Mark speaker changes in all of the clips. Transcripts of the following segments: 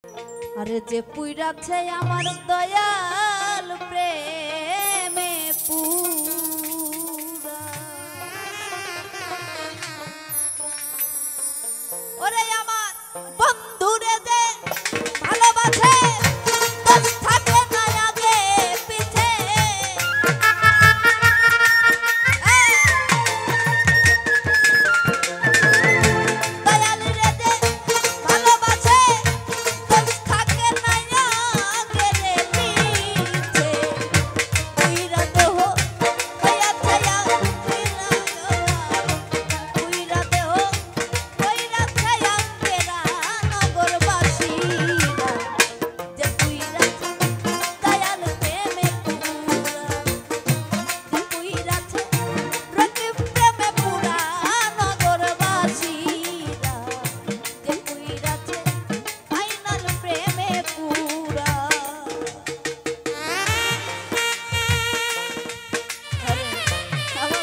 Speaker 1: আরে যে পুইরাছে আমার দয়াল প্রেমে পুরা, ওরে আমার বন্ধুরে যে ভালোবাসে থাকে না আগে পিছে, দয়াল রে যে ভালোবাসে থাকে না আগে পিছে, পুইরা দেহ হইয়া ছায়া পুইরা দেহ হইয়া ছায়া কেরা নগরবাসীরা, যে পুইরাছে দয়াল প্রেমে পুরা, যে পুইরাছে রকি প্রেমে পুরা নগরবাসীরা, যে পুইরাছে ফাইনাল প্রেমে পুরা। আরে বাবা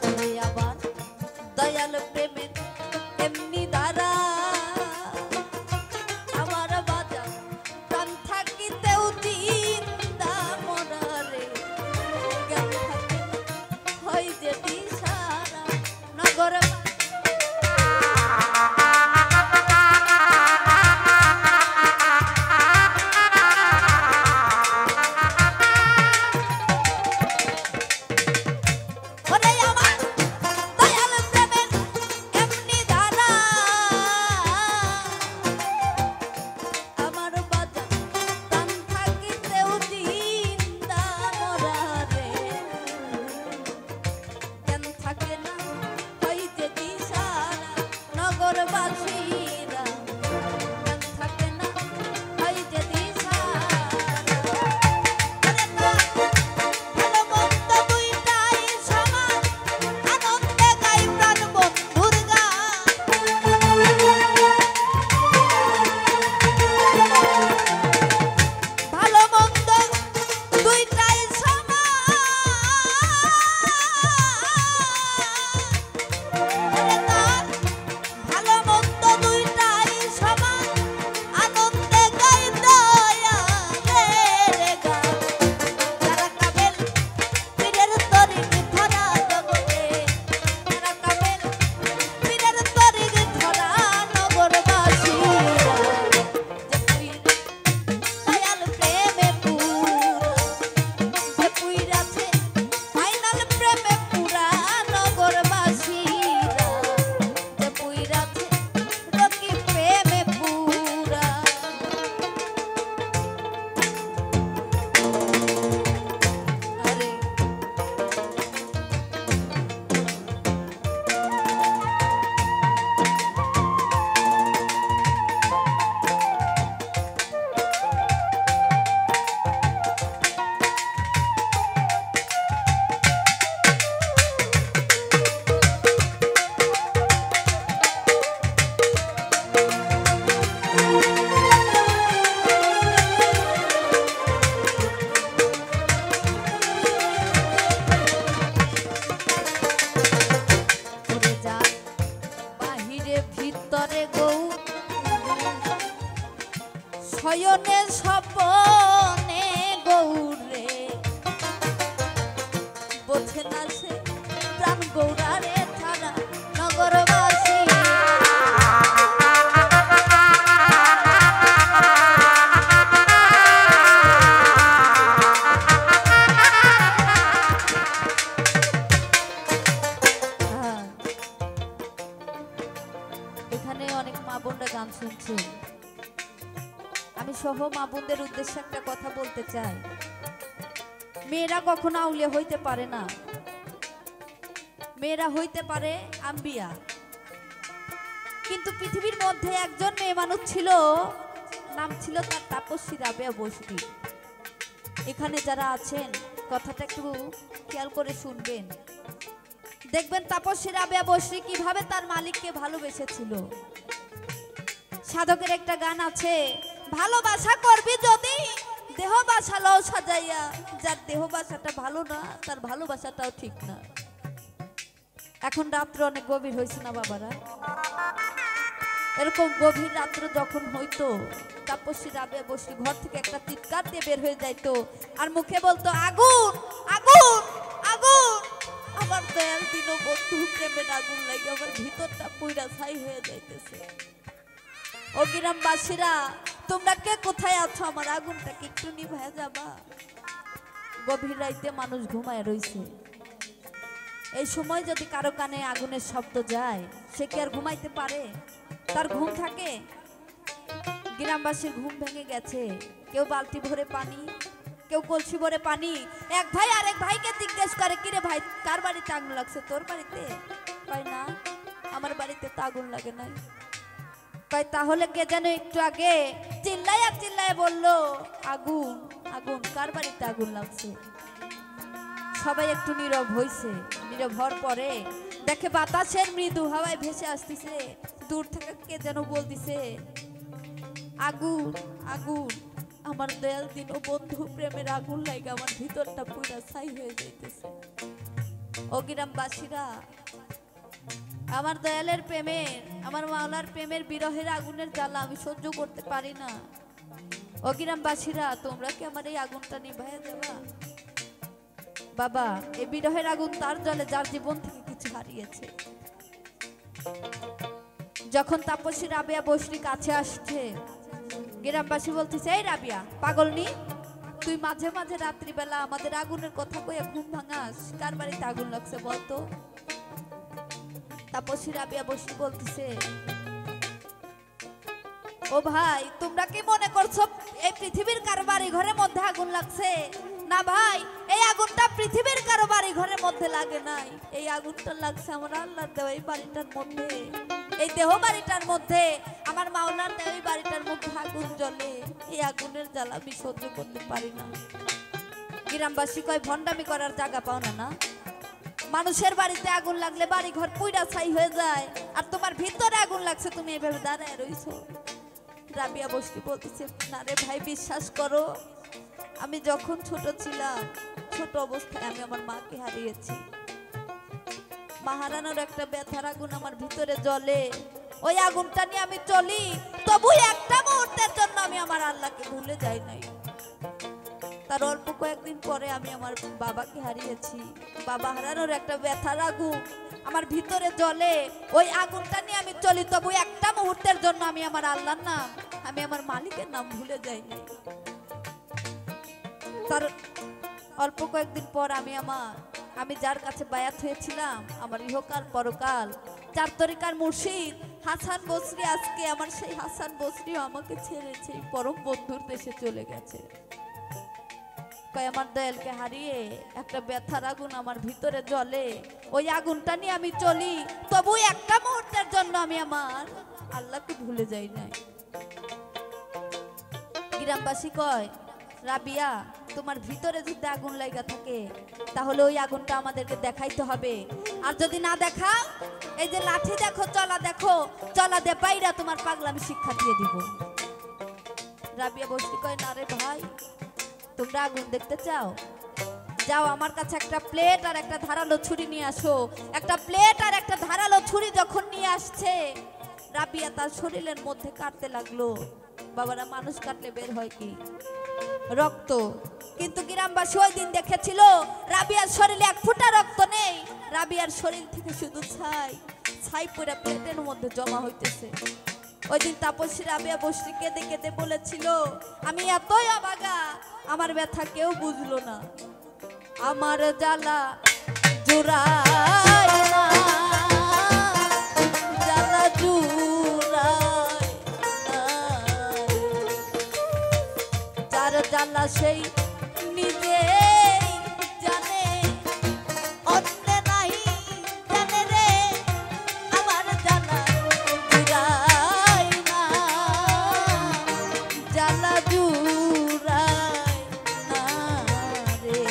Speaker 1: ওরে আবার দয়াল প্রেমের এমনি দ্বারা আমার বাজা প্রাণ থাকিতেও চিন্তা মরারে, জ্ঞান থাকে না হয় যে দিশারা নগর ওরে আমার দয়াল প্রেমের এমনি ধারা আমার বাজা প্রাণ থাকিতেও চিন্তা মরারে, জ্ঞান থাকে না হয় যে দিশারা নগরবাসীরা, জ্ঞান থাকে না হয় যে দিশারা, ওরে না ভালো মন্দ দুইটাই সমান, আনন্দে গাই প্রাণ বন্ধুর গান, ভালো মন্দ দুইটাই সমান, ওরে না ভালো মন্দ দুইটাই সমান, আনন্দে গাই দয়ালের গান, যারা কাবেল পীরের তরিক ধরা জগতে, যারা কাবেল পীরের তরিক ধরা নগরবাসীরা, যে পুইরা দয়াল প্রেমে পুরা, যে পুইরাছে ফাইনাল প্রেমে পুরা নগরবাসীরা, যে পুইরাছে রকি প্রেমে পুরা। আরে ওরে যা বাহিরে ভিতরে গৌ শয়নে স্বপনে গৌরে, বোঝে না সে প্রাণ গৌরারে ছাড়া নগরবাসী, এখানে অনেক মা বোনরা গান শুনছে, আমি সহ মা বোনদের উদ্দেশ্যে একটা কথা বলতে চাই। মেয়েরা কখনো আউলিয়া হইতে পারে না, মেয়েরা হইতে পারে আম্বিয়া। কিন্তু পৃথিবীর মধ্যে একজন মেয়ে মানুষ ছিল, নাম ছিল তার তাপস্বী রাবেয়া বসরি। এখানে যারা আছেন কথাটা একটু খেয়াল করে শুনবেন, দেখবেন তাপস্বী রাবেয়া বসরি কিভাবে তার মালিককে ভালোবেসেছিল। সাধকের একটা গান আছে, ভালোবাসা করবি যদি দেহ বাসা লও সাজাইয়া, যার দেহ বাসাটা ভালো না তার ভালোবাসাটাও ঠিক না। এখন রাত্র অনেক গভীর হয়েছে না বাবারা? এরকম গভীর রাত্র যখন হইতো, তাপস্বী রাবেয়া বসরি ঘর থেকে একটা চিৎকার দিয়ে বের হয়ে যাইতো আর মুখে বলতো, আগুন আগুন আগুন। আমার দয়াল দীনবন্ধু প্রেমের আগুন লাগে আমার ভিতরটা পুইরা ছাই হয়ে যাইতেছে। ও গ্রামবাসীরা, তোমরা কে কোথায় আছো? আমার আগুনটাকে একটু নিভায়া যাবা। গভীর রাইতে মানুষ ঘুমায় রইছে, এই সময় যদি কারো কানে আগুনের শব্দ যায়, সে কি আর ঘুমাইতে পারে? তার ঘুম থাকে? গ্রামবাসীর ঘুম ভেঙে গেছে। কেউ বালতি ভরে পানি, কেউ কলসি ভরে পানি। এক ভাই আরেক ভাইকে জিজ্ঞেস করে, কিরে ভাই কার বাড়িতে আগুন লাগছে? তোর বাড়িতে? কয় না, আমার বাড়িতে তো আগুন লাগে নাই। কয় তাহলে কে যেন একটু আগে চিল্লাইয়া চিল্লাইয়া বললো আগুন আগুন, কার বাড়িতে আগুন লাগছে? সবাই একটু নীরব হইছে। নীরব হওয়ার পরে দেখে বাতাসের মৃদু হাওয়ায় ভেসে আসতেছে, দূর থেকে কে যেন বলতিছে, আগুন আগুন, আমার দয়াল দীনবন্ধু প্রেমের আগুন লাগে আমার ভিতরটা পুরা ছাই হয়ে যাইতেছে। ও গ্রামবাসীরা, আমার দয়ালের প্রেমের, আমার মাওলার প্রেমের বিরহের আগুনের জ্বালা আমি সহ্য করতে পারি না। ও গ্রামবাসীরা, তোমরা কি আমার এই আগুনটা নিভাইয়া দেবা? বাবা, এই বিরহের আগুন তার জ্বলে যার জীবন থেকে কিছু হারিয়েছে। যখন তাপস্বী রাবেয়া বসরি কাছে আসছে, গ্রামবাসী বলতেছে, এই রাবিয়া পাগল নি, তুই মাঝে মাঝে রাত্রিবেলা আমাদের আগুনের কথা কইয়া ঘুম ভাঙাস? কার বাড়িতে আগুন লাগছে বলতো? তাপস্বী রাবেয়া বসরি বলতেছে, ও ভাই, তোমরা কি মনে করছো এই পৃথিবীর কারো বাড়ি ঘরের মধ্যে আগুন লাগছে? না ভাই, এই আগুনটা পৃথিবীর কারো বাড়ি ঘরের মধ্যে লাগে নাই। এই আগুনটা লাগছে আমার আল্লাহর দেওয়া এই বাড়িটার মধ্যে, এই দেহ বাড়িটার মধ্যে, আমার মাওলার দেওয়া এই বাড়িটার মধ্যে আগুন জ্বলে। এই আগুনের জ্বালা আমি সহ্য করতে পারি না। গ্রামবাসী কয়, ভণ্ডামি করার জায়গা পাও না? না, মানুষের বাড়িতে আগুন লাগলে বাড়ি ঘর পুইরা ছাই হয়ে যায়, আর তোমার ভিতরে আগুন লাগছে, তুমি এভাবে দাঁড়ায় রইছো। রাবেয়া বসরি বলতেছে, না রে ভাই, বিশ্বাস করো, আমি যখন ছোট ছিলাম, ছোট অবস্থায় আমি আমার মাকে হারিয়েছি। মা হারানোর একটা ব্যথার আগুন আমার ভিতরে জ্বলে, ওই আগুনটা নিয়ে আমি চলি, তবু একটা মুহূর্তের জন্য আমি আমার আল্লাহকে ভুলে যাই নাই। তার অল্প কয়েকদিন পরে আমি আমার বাবাকে হারিয়েছি। বাবা হারানোর একটা ব্যথার আগুন আমার ভিতরে জ্বলে, ওই আগুনটা নিয়ে আমি চলি, তবু একটা মুহূর্তের জন্য আমি আমার আল্লাহর নাম, আমি আমার মালিকের নাম ভুলে যাইনি। তার অল্প কয়েকদিন পর আমি যার কাছে বায়াত হয়েছিলাম, আমার ইহকাল পরকাল চার তরিকার মুর্শিদ হাসান বসরি, আজকে আমার সেই হাসান বসরিও আমাকে ছেড়েছে, পরম বন্ধুর দেশে চলে গেছে। কয়, আমার দয়ালকে হারিয়ে একটা ব্যথার আগুন আমার ভিতরে জ্বলে, ওই আগুনটা নিয়ে আমি চলি, তবু একটা মুহূর্তের জন্য আমি আমার আল্লাহকে ভুলে যাই নাই। গ্রামবাসী কয়, রাবিয়া, তোমার ভিতরে যদি আগুন লাগা থাকে তাহলে ওই আগুনটা আমাদেরকে দেখাইতে হবে, আর যদি না দেখাও, এই যে লাঠি দেখো, চলা দে বাইরা তোমার পাগলামি শিক্ষা দিয়ে দিব। রাবিয়া বসরি কয়, না রে ভাই, তোমরা আগুন দেখতে চাও? যাও, আমার কাছে একটা প্লেট আর একটা ধারালো ছুরি নিয়ে আসো। একটা প্লেট আর একটা ধারালো ছুরি যখন নিয়ে আসছে, রাবিয়া তার শরীরের মধ্যে কাটতে লাগলো। বাবারা, মানুষ কাটলে বের হয় কি? রক্ত। কিন্তু গ্রামবাসী ওই দিন দেখেছিল রাবিয়ার শরীরে এক ফোঁটা রক্ত নেই, রাবিয়ার শরীর থেকে শুধু ছাই পড়ে প্লেটের মধ্যে জমা হইতেছে। ওই দিন তাপস্বী রাবেয়া বসরি কেঁদে কেঁদে বলেছিল, আমি এতই অভাগা, আমার ব্যথা কেউ বুঝলো না, আমার জ্বালা জোড়ায় না, জ্বালা জোড়ায় না, যার জ্বালা সেই নিজে জানে, অন্য নাই জানে রে আমার জ্বালা জুড়াই না, জ্বালা জুড়াই না রে।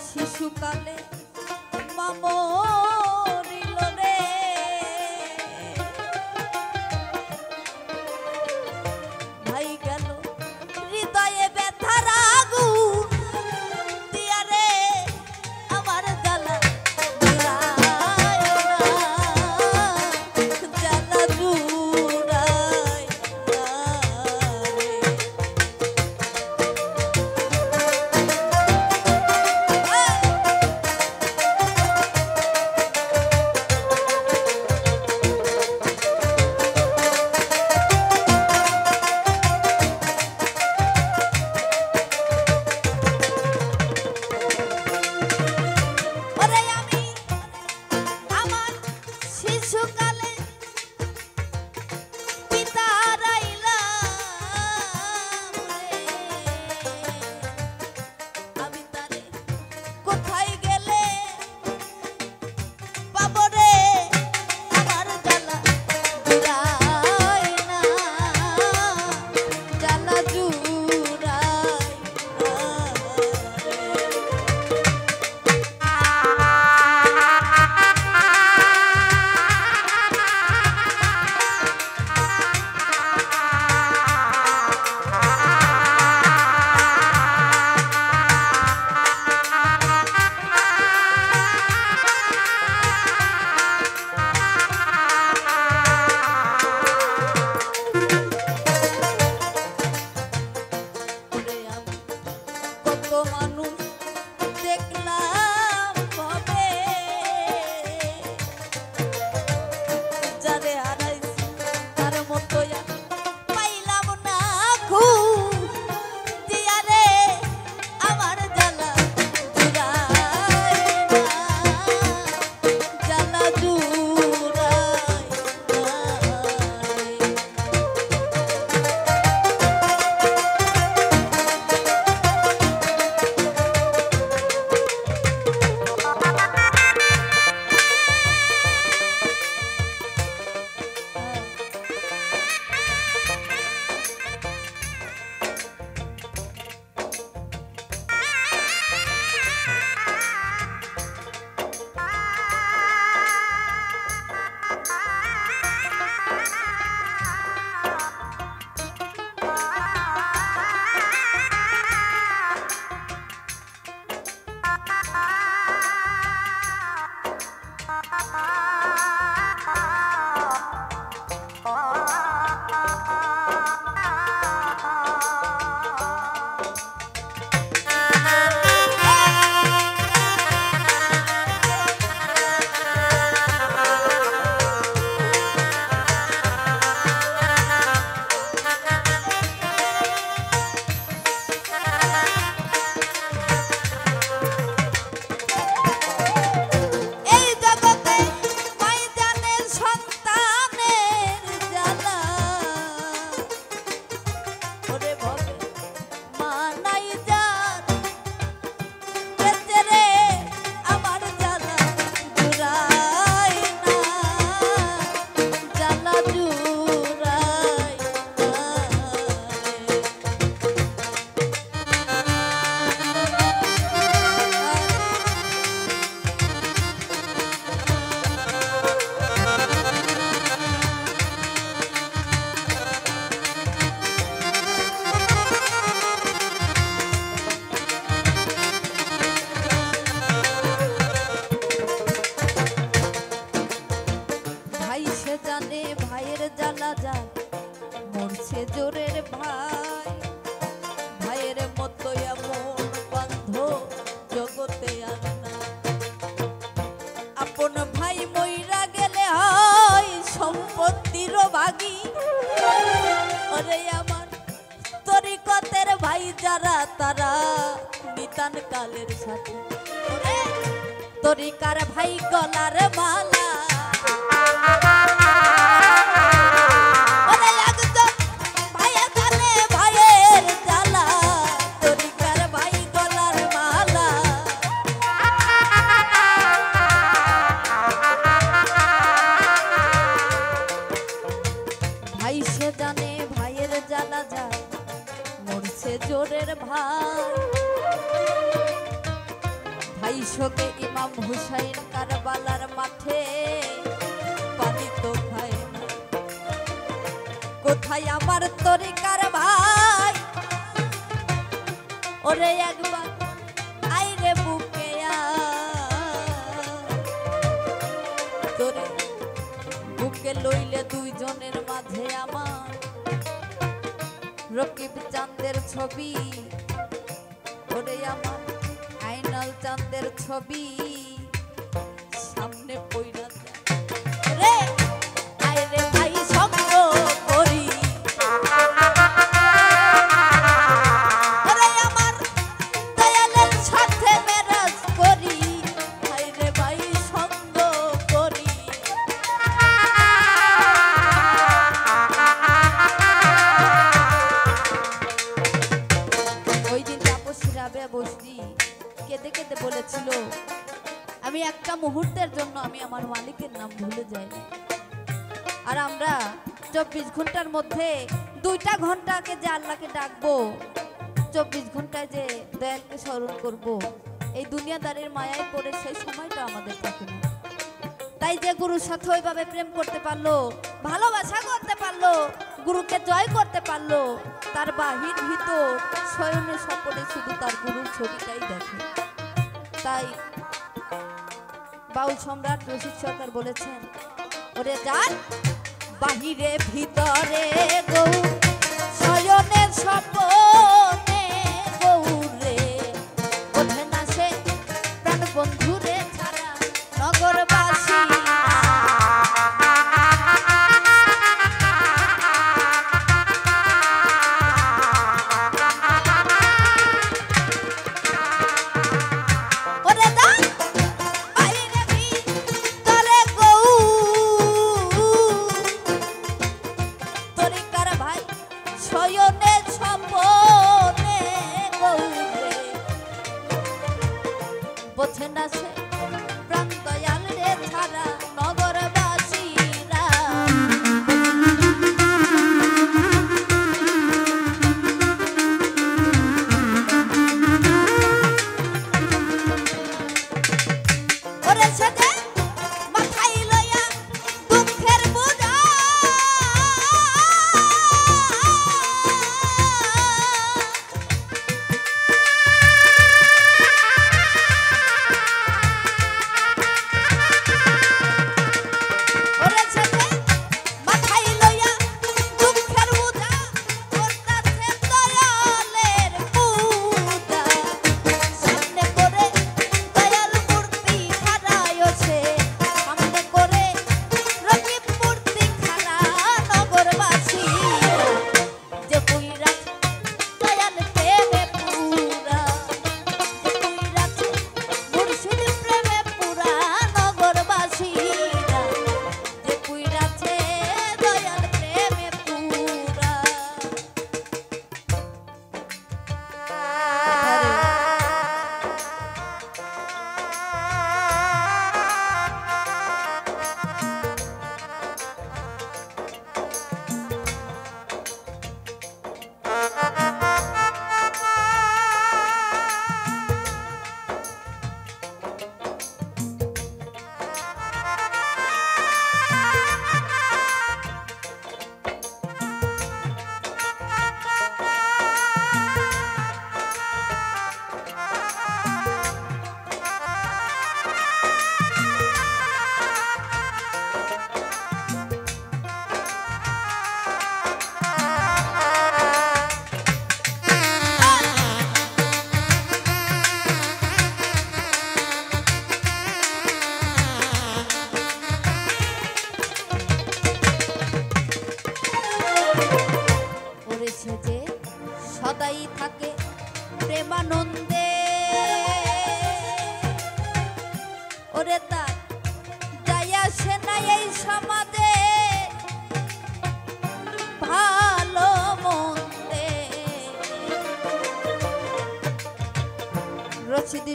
Speaker 1: শিশুকালে মামরিল রে, ভাই গেল হৃদয়ে ব্যথার আগুন দিয়া রে আমার জ্বালা জুড়ায় না, জ্বালা জুড়ায় না রে। দয়ালের সাথে ওরে তরিকার ভাই গলার মালা ওরে একজন ভাইয়ের কানে ভাইয়ের জ্বালা তরিকার ভাই গলার মালা ভাই সে জানে ভাইয়ের জ্বালা যায় মরছে জোরের ভাই ভাই শোকে ইমাম হুসাইন কারবালার মাঠে পানি তো খায় না কোথায় আমার তরিকার ভাই ওরে একবার আইরে বুকে তোরে বুকে লইলে দুইজনের মাঝে আমার রকিব চাঁদের ছবি ওরে আমার আইনাল চাঁদের ছবি সামনে পইরা রে আইরে ভাই সঙ্গ করি ওরে আমার দয়ালের সাথে মেরাজ করি আইরে ভাই সঙ্গ করি ওই দিন তাপসীরা বসবি কেঁদে কেঁদে বলেছিল আমি একটা মুহূর্তের জন্য আমি আমার মালিকের নাম ভুলে যাই না আর আমরা 24 ঘন্টার মধ্যে 2টা ঘন্টাকে যে আল্লাহকে ডাকবো 24 ঘন্টায় যে দয়ালকে স্মরণ করব এই দুনিয়াদারির মায়ায় পড়ে সেই সময়টা আমাদের থাকে না তাই যে গুরুর সাথে ওইভাবে প্রেম করতে পারলো ভালোবাসা করতে পারলো গুরুকে জয় করতে পারলো তার বাহির ভিতর শয়নে স্বপনে শুধু তার গুরুর ছবিটাই দেখে তাই বাউল সম্রাট রশিদ সরকার বলেছেন ওরে যান বাহিরে ভিতরে গৌর শয়নে স্বপনে গৌরে ওঠে না সে প্রাণ বন্ধুরে ছাড়া নগরবাসী বোঝে না সে প্রাণ দয়াল রে ছাড়া নগরবাসীরা ওরে সাথে মাথায় লইয়া দুঃখের বোঝা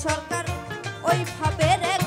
Speaker 1: সরকার ওইভাবে রে